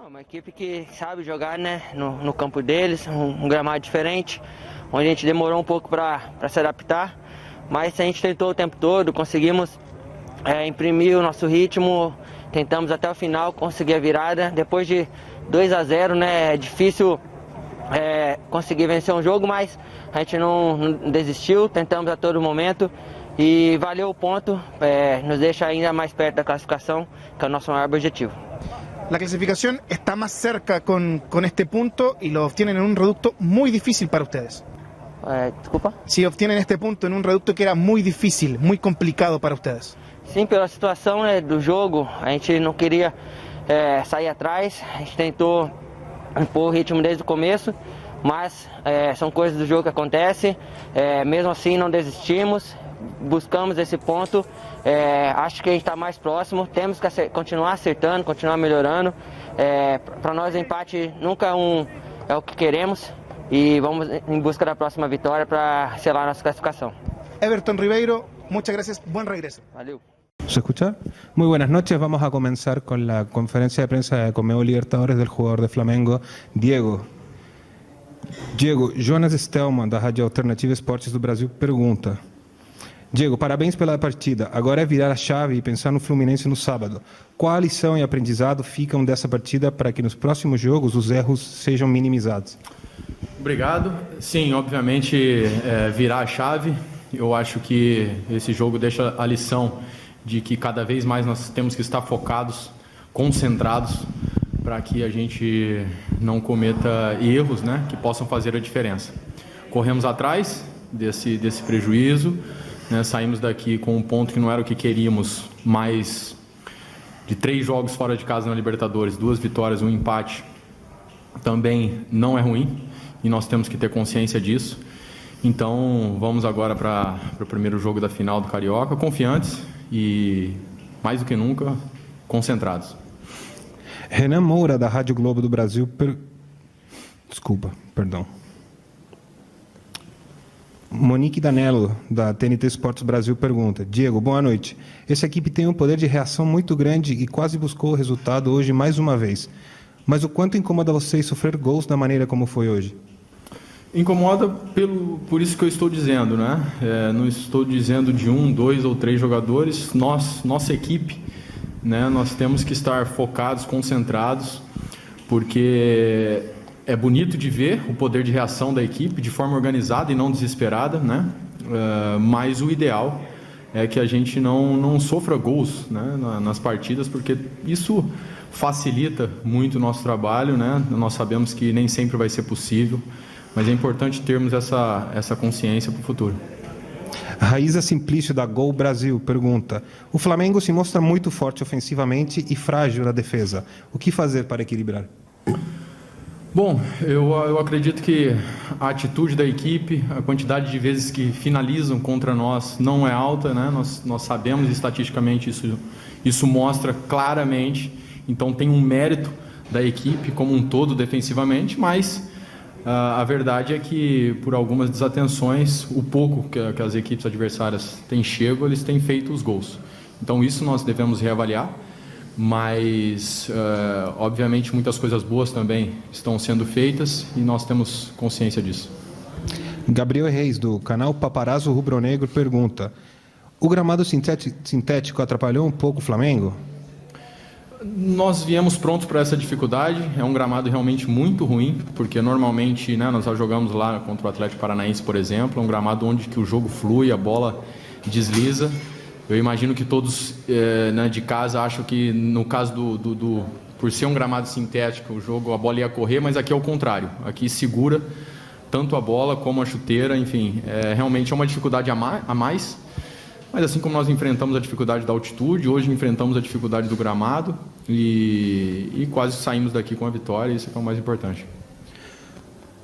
Uma equipe que sabe jogar, né, no campo deles, um gramado diferente, onde a gente demorou um pouco para se adaptar, mas a gente tentou o tempo todo, conseguimos imprimir o nosso ritmo, tentamos até o final conseguir a virada. Depois de 2-0, né, é difícil conseguir vencer um jogo, mas a gente não desistiu, tentamos a todo momento e valeu o ponto, nos deixa ainda mais perto da classificação, que é o nosso maior objetivo. La clasificación está más cerca con este punto y lo obtienen en un reducto muy difícil para ustedes. Desculpa? Si obtienen este punto en un reducto que era muy difícil, muy complicado para ustedes. Sim, pela situação do jogo, a gente não queria sair atrás, a gente tentou impor o ritmo desde o começo, mas são coisas do jogo que acontecem, mesmo assim não desistimos, buscamos esse ponto, acho que a gente está mais próximo, temos que continuar acertando, continuar melhorando, para nós o empate nunca é o que queremos e vamos em busca da próxima vitória para selar a nossa clasificação. Everton Ribeiro, muchas gracias, buen regreso. Valeu. ¿Se escucha? Muy buenas noches, vamos a comenzar con la conferencia de prensa de Conmebol Libertadores del jugador de Flamengo, Diego, Jonas Stelman, da Rádio Alternativa Esportes do Brasil, pergunta: Diego, parabéns pela partida, agora é virar a chave e pensar no Fluminense no sábado. Qual a lição e aprendizado ficam dessa partida para que nos próximos jogos os erros sejam minimizados? Obrigado. Sim, obviamente virar a chave. Eu acho que esse jogo deixa a lição de que cada vez mais nós temos que estar focados, concentrados, para que a gente não cometa erros, né, que possam fazer a diferença. Corremos atrás desse prejuízo, né, saímos daqui com um ponto que não era o que queríamos, mas de 3 jogos fora de casa na Libertadores, 2 vitórias, 1 empate, também não é ruim, e nós temos que ter consciência disso. Então, vamos agora para o primeiro jogo da final do Carioca, confiantes e, mais do que nunca, concentrados. Renan Moura, da Rádio Globo do Brasil, Monique Danello, da TNT Esportes Brasil, pergunta: Diego, boa noite. Essa equipe tem um poder de reação muito grande e quase buscou o resultado hoje mais uma vez. Mas o quanto incomoda vocês sofrer gols da maneira como foi hoje? Incomoda por isso que eu estou dizendo, né? Não estou dizendo de 1, 2 ou 3 jogadores. Nossa equipe, né? Nós temos que estar focados, concentrados, porque é bonito de ver o poder de reação da equipe de forma organizada e não desesperada, né? Mas o ideal é que a gente não sofra gols, né, nas partidas, porque isso facilita muito o nosso trabalho, né? Nós sabemos que nem sempre vai ser possível, mas é importante termos essa consciência para o futuro. Raíza Simplício, da Gol Brasil, pergunta: o Flamengo se mostra muito forte ofensivamente e frágil na defesa. O que fazer para equilibrar? Bom, eu acredito que a atitude da equipe, a quantidade de vezes que finalizam contra nós não é alta, né? Nós sabemos estatisticamente isso mostra claramente. Então tem um mérito da equipe como um todo defensivamente, mas a verdade é que por algumas desatenções, o pouco que as equipes adversárias têm chego, eles têm feito os gols. Então isso nós devemos reavaliar, mas obviamente muitas coisas boas também estão sendo feitas e nós temos consciência disso. Gabriel Reis, do canal Paparazzo Rubro Negro, pergunta: o gramado sintético atrapalhou um pouco o Flamengo? Nós viemos prontos para essa dificuldade. É um gramado realmente muito ruim, porque normalmente, né, nós já jogamos lá contra o Atlético Paranaense, por exemplo, é um gramado onde que o jogo flui, a bola desliza. Eu imagino que todos né, de casa acham que no caso por ser um gramado sintético, a bola ia correr, mas aqui é o contrário. Aqui segura tanto a bola como a chuteira, enfim, realmente é uma dificuldade a mais. Mas assim como nós enfrentamos a dificuldade da altitude, hoje enfrentamos a dificuldade do gramado e quase saímos daqui com a vitória, isso é o mais importante.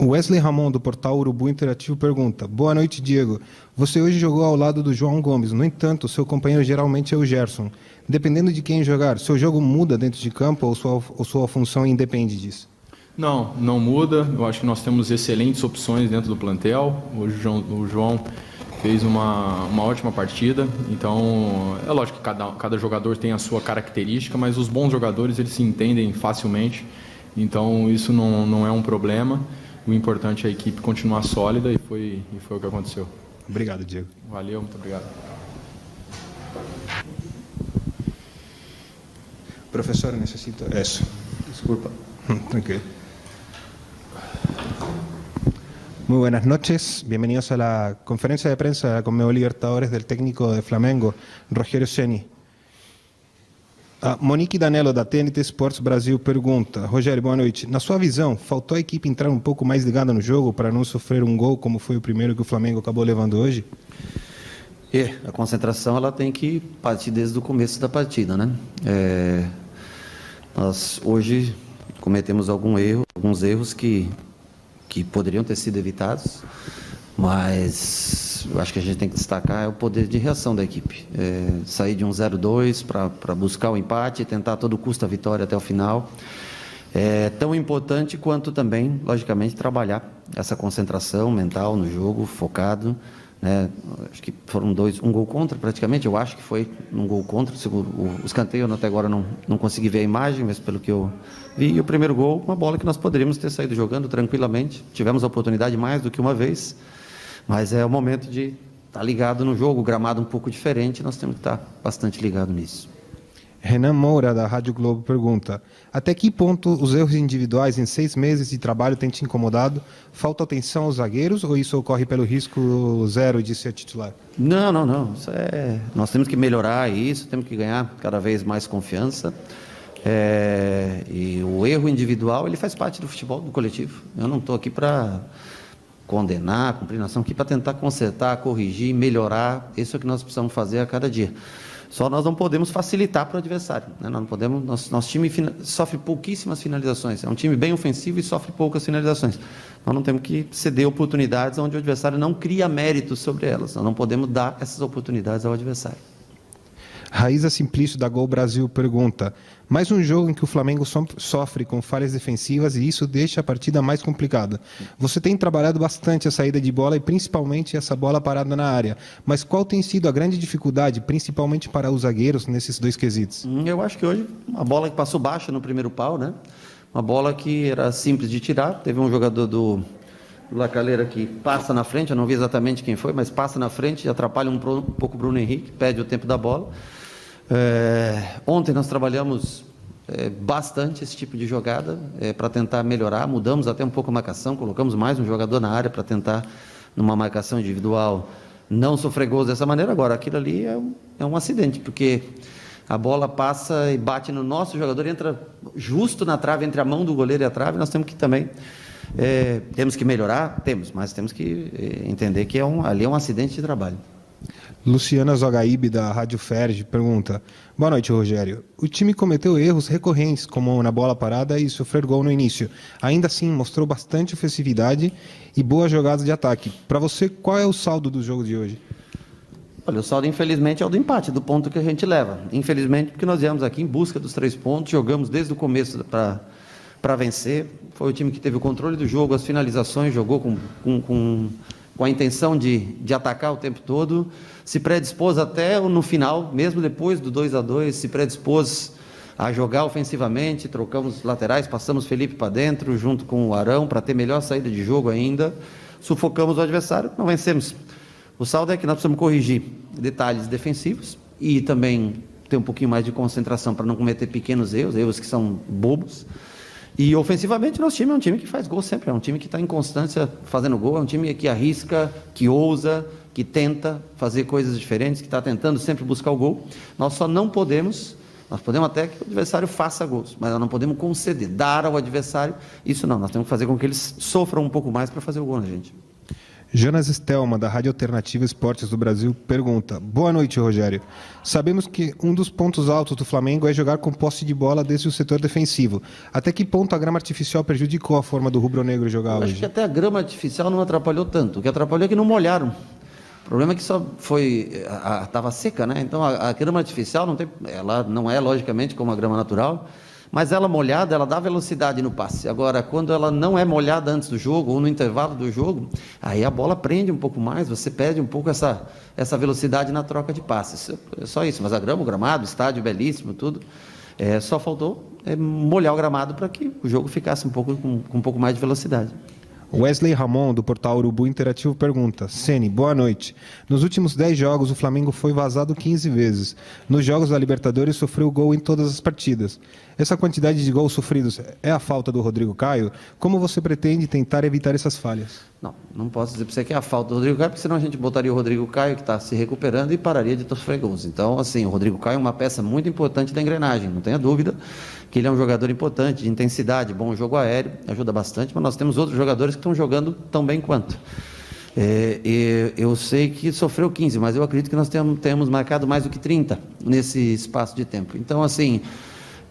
Wesley Ramon, do portal Urubu Interativo, pergunta: boa noite, Diego. Você hoje jogou ao lado do João Gomes, no entanto, seu companheiro geralmente é o Gerson. Dependendo de quem jogar, seu jogo muda dentro de campo ou sua função independe disso? Não muda. Eu acho que nós temos excelentes opções dentro do plantel. Hoje o João fez uma ótima partida, então é lógico que cada jogador tem a sua característica, mas os bons jogadores eles se entendem facilmente Então isso não é um problema. O importante é a equipe continuar sólida e foi o que aconteceu. Obrigado, Diego. Valeu, muito obrigado. Profesor, necesito eso. Disculpa. Tranquilo. Muy buenas noches, bienvenidos a la conferencia de prensa de la Conmebol Libertadores del técnico de Flamengo, Rogério Ceni. Monique Danello, da TNT Sports Brasil, pergunta: Rogério, boa noite. Na sua visão, faltou a equipe entrar um pouco mais ligada no jogo para não sofrer um gol como foi o primeiro que o Flamengo acabou levando hoje? A concentração ela tem que partir desde o começo da partida, né? Nós hoje cometemos alguns erros que poderiam ter sido evitados, mas eu acho que a gente tem que destacar o poder de reação da equipe. Sair de um 0-2 para buscar o empate e tentar a todo custo a vitória até o final. É tão importante quanto também, logicamente, trabalhar essa concentração mental no jogo, focado, né? Acho que foram um gol contra praticamente, eu acho que foi um gol contra, o escanteio eu até agora não consegui ver a imagem, mas pelo que eu vi, e o primeiro gol, uma bola que nós poderíamos ter saído jogando tranquilamente, tivemos a oportunidade mais do que uma vez, mas é o momento de estar ligado no jogo, o gramado um pouco diferente, nós temos que estar bastante ligado nisso. Renan Moura, da Rádio Globo, pergunta: até que ponto os erros individuais em 6 meses de trabalho têm te incomodado? Falta atenção aos zagueiros ou isso ocorre pelo risco zero de ser titular? Não. Nós temos que melhorar isso, temos que ganhar cada vez mais confiança. E o erro individual, ele faz parte do futebol, do coletivo. Eu não estou aqui para condenar, cumprir nação, aqui para tentar consertar, corrigir, melhorar. Isso é o que nós precisamos fazer a cada dia. Só nós não podemos facilitar para o adversário, né? Nós não podemos, nosso time sofre pouquíssimas finalizações. É um time bem ofensivo e sofre poucas finalizações. Nós não temos que ceder oportunidades onde o adversário não cria méritos sobre elas. Nós não podemos dar essas oportunidades ao adversário. Raíza Simplício, da Gol Brasil, pergunta: mais um jogo em que o Flamengo sofre com falhas defensivas e isso deixa a partida mais complicada. Você tem trabalhado bastante a saída de bola e principalmente essa bola parada na área, mas qual tem sido a grande dificuldade, principalmente para os zagueiros, nesses 2 quesitos? Eu acho que hoje uma bola que passou baixa no primeiro pau, né? Uma bola que era simples de tirar, teve um jogador do Lacaleira que passa na frente, eu não vi exatamente quem foi, mas passa na frente e atrapalha um pouco o Bruno Henrique, perde o tempo da bola. Ontem nós trabalhamos bastante esse tipo de jogada para tentar melhorar, mudamos até um pouco a marcação, colocamos mais um jogador na área para tentar, numa marcação individual, não sofrer gols dessa maneira. Agora, aquilo ali é um acidente, porque a bola passa e bate no nosso jogador, entra justo na trave, entre a mão do goleiro e a trave. Nós temos que também temos que melhorar, mas temos que entender que ali é um acidente de trabalho. Luciana Zogaíbe, da Rádio Ferge, pergunta: boa noite, Rogério. O time cometeu erros recorrentes, como na bola parada e sofrer gol no início. Ainda assim, mostrou bastante ofensividade e boas jogadas de ataque. Para você, qual é o saldo do jogo de hoje? Olha, o saldo, infelizmente, é o do empate, do ponto que a gente leva. Infelizmente, porque nós viemos aqui em busca dos 3 pontos, jogamos desde o começo para vencer. Foi o time que teve o controle do jogo, as finalizações, jogou com a intenção de atacar o tempo todo, se predispôs até no final, mesmo depois do 2-2, se predispôs a jogar ofensivamente, trocamos laterais, passamos Felipe para dentro, junto com o Arão, para ter melhor saída de jogo ainda, sufocamos o adversário, não vencemos. O saldo é que nós precisamos corrigir detalhes defensivos e também ter um pouquinho mais de concentração para não cometer pequenos erros que são bobos. E ofensivamente, nosso time é um time que faz gol sempre, é um time que está em constância fazendo gol, é um time que arrisca, que ousa, que tenta fazer coisas diferentes, que está tentando sempre buscar o gol. Nós podemos até que o adversário faça gols, mas nós não podemos conceder, dar ao adversário, isso não, nós temos que fazer com que eles sofram um pouco mais para fazer o gol na gente. Jonas Stelma, da Rádio Alternativa Esportes do Brasil, pergunta: boa noite, Rogério. Sabemos que um dos pontos altos do Flamengo é jogar com posse de bola desde o setor defensivo. Até que ponto a grama artificial prejudicou a forma do rubro-negro jogar hoje? Acho que até a grama artificial não atrapalhou tanto. O que atrapalhou é que não molharam. O problema é que só estava seca, né? Então a grama artificial ela não é logicamente como a grama natural, mas ela molhada, ela dá velocidade no passe. Agora, quando ela não é molhada antes do jogo ou no intervalo do jogo, aí a bola prende um pouco mais, você perde um pouco essa velocidade na troca de passes. É só isso, mas a grama, o gramado, o estádio belíssimo, tudo. Só faltou molhar o gramado para que o jogo ficasse com um pouco mais de velocidade. Wesley Ramon, do portal Urubu Interativo, pergunta: Ceni, boa noite. Nos últimos 10 jogos, o Flamengo foi vazado 15 vezes. Nos jogos da Libertadores, sofreu gol em todas as partidas. Essa quantidade de gols sofridos é a falta do Rodrigo Caio? Como você pretende tentar evitar essas falhas? Não posso dizer para você que é a falta do Rodrigo Caio, porque senão a gente botaria o Rodrigo Caio, que está se recuperando, e pararia de sofrer gols. Então, assim, o Rodrigo Caio é uma peça muito importante da engrenagem, não tenha dúvida que ele é um jogador importante, de intensidade, bom jogo aéreo, ajuda bastante, mas nós temos outros jogadores que estão jogando tão bem quanto. Eu sei que sofreu 15, mas eu acredito que nós temos marcado mais do que 30 nesse espaço de tempo. Então, assim,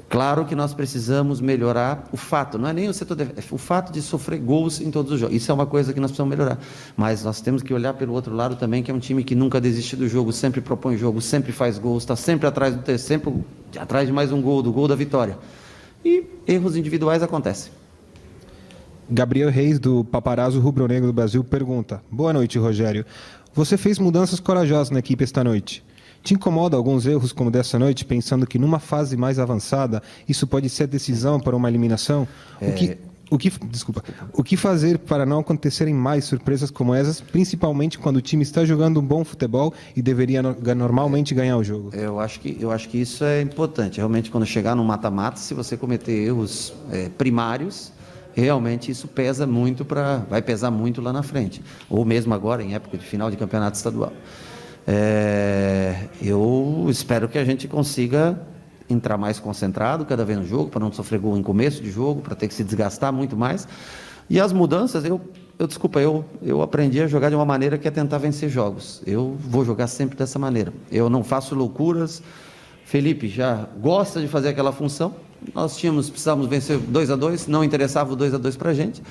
claro que nós precisamos melhorar o fato, não é nem o setor o fato de sofrer gols em todos os jogos. Isso é uma coisa que nós precisamos melhorar. Mas nós temos que olhar pelo outro lado também, que é um time que nunca desiste do jogo, sempre propõe jogo, sempre faz gols, está sempre atrás sempre atrás de mais um gol, do gol da vitória. E erros individuais acontecem. Gabriel Reis, do Paparazzo Rubro-Negro do Brasil, pergunta: boa noite, Rogério. Você fez mudanças corajosas na equipe esta noite. Te incomoda alguns erros como dessa noite, pensando que numa fase mais avançada isso pode ser decisão para uma eliminação? O que fazer para não acontecerem mais surpresas como essas, principalmente quando o time está jogando um bom futebol e deveria normalmente ganhar o jogo? Eu acho que isso é importante. Realmente, quando chegar no mata-mata, se você cometer erros primários, realmente isso pesa muito vai pesar muito lá na frente. Ou mesmo agora, em época de final de campeonato estadual. Eu espero que a gente consiga entrar mais concentrado cada vez no jogo, para não sofrer gol em começo de jogo, para ter que se desgastar muito mais. E as mudanças, eu aprendi a jogar de uma maneira que é tentar vencer jogos. Eu vou jogar sempre dessa maneira. Eu não faço loucuras. Felipe já gosta de fazer aquela função. Nós precisávamos vencer 2-2, não interessava o 2-2 para a gente.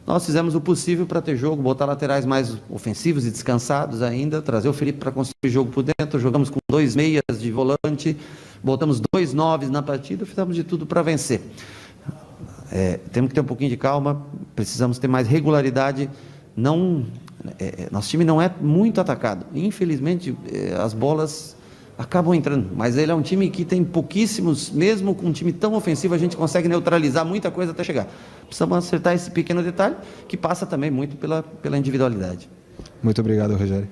Nós fizemos o possível para ter jogo, botar laterais mais ofensivos e descansados ainda, trazer o Felipe para construir jogo por dentro. Jogamos com 2 meias de volante, botamos 2 9s na partida, fizemos de tudo para vencer. Temos que ter um pouquinho de calma, precisamos ter mais regularidade. Nosso time não é muito atacado. Infelizmente, as bolas acabam entrando, mas ele é um time que tem pouquíssimos, mesmo com um time tão ofensivo, a gente consegue neutralizar muita coisa até chegar. Precisamos acertar esse pequeno detalhe, que passa também muito pela individualidade. Muito obrigado, Rogério.